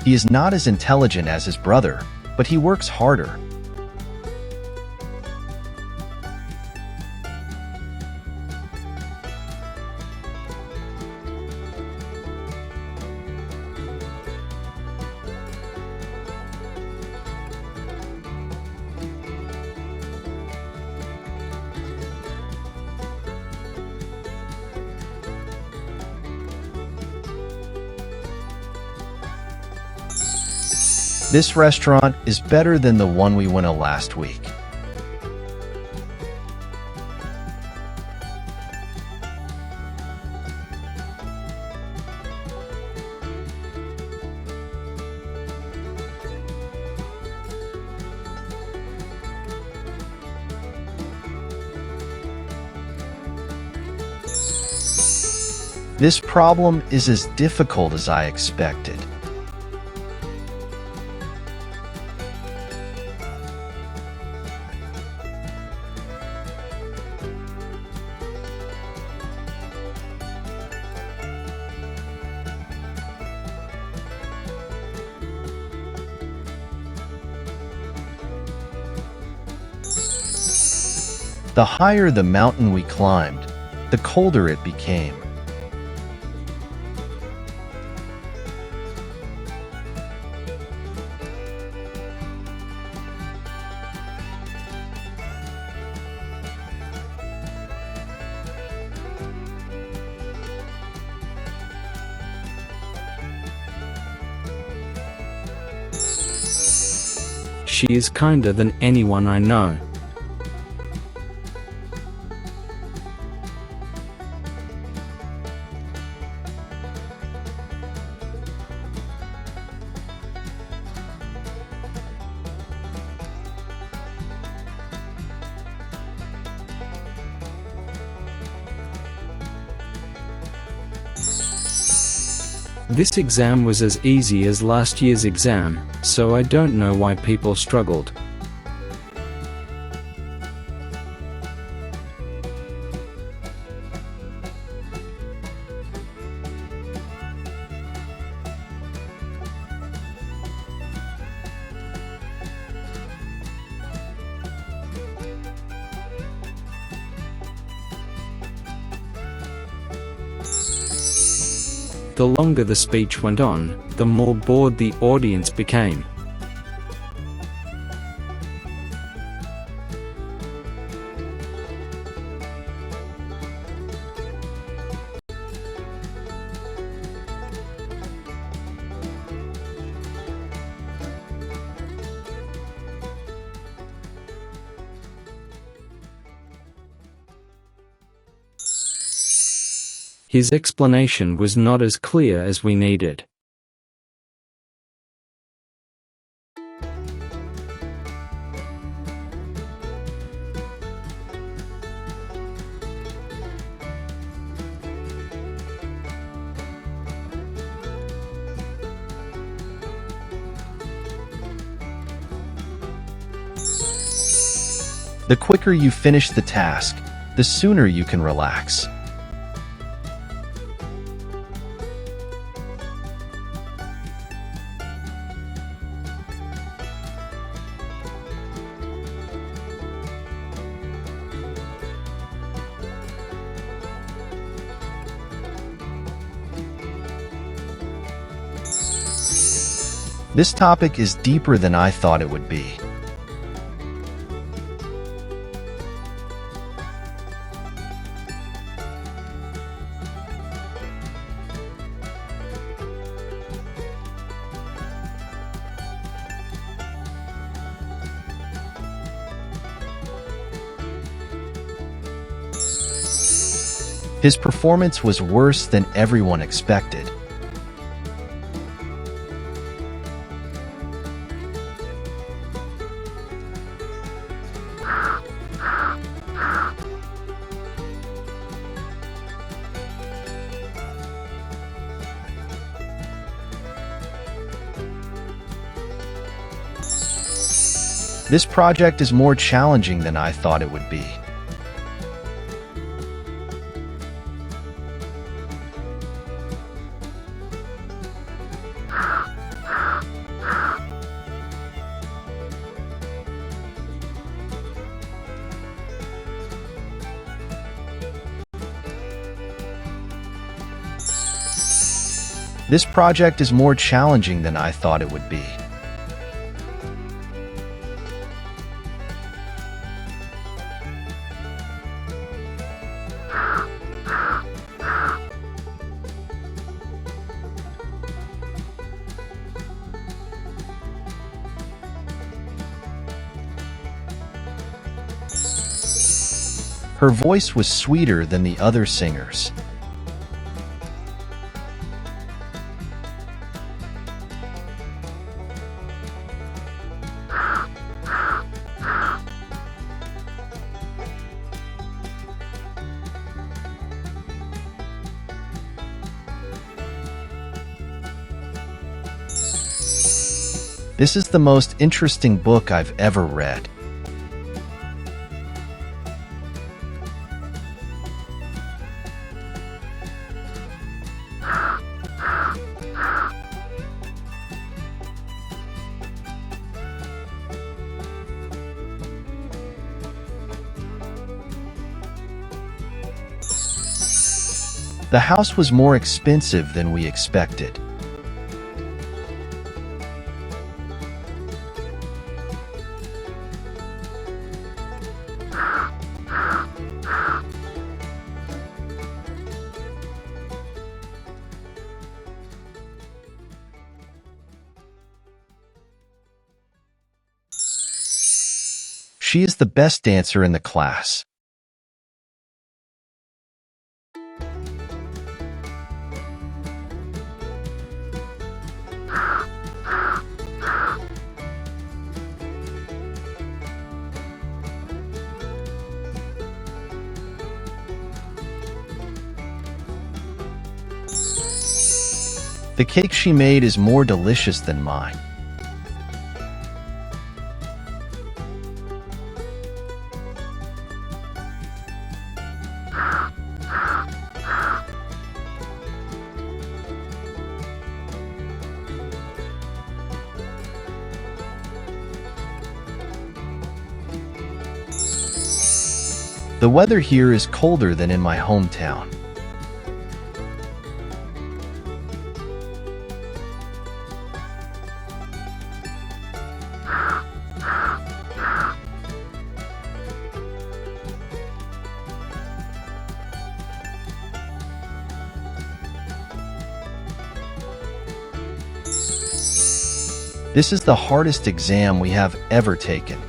He is not as intelligent as his brother, but he works harder. This restaurant is better than the one we went to last week. This problem is as difficult as I expected. The higher the mountain we climbed, the colder it became. She is kinder than anyone I know. This exam was as easy as last year's exam, so I don't know why people struggled. The longer the speech went on, the more bored the audience became. His explanation was not as clear as we needed. The quicker you finish the task, the sooner you can relax. This topic is deeper than I thought it would be. His performance was worse than everyone expected. This project is more challenging than I thought it would be. This project is more challenging than I thought it would be. Her voice was sweeter than the other singers. This is the most interesting book I've ever read. The house was more expensive than we expected. She is the best dancer in the class. The cake she made is more delicious than mine. The weather here is colder than in my hometown. This is the hardest exam we have ever taken.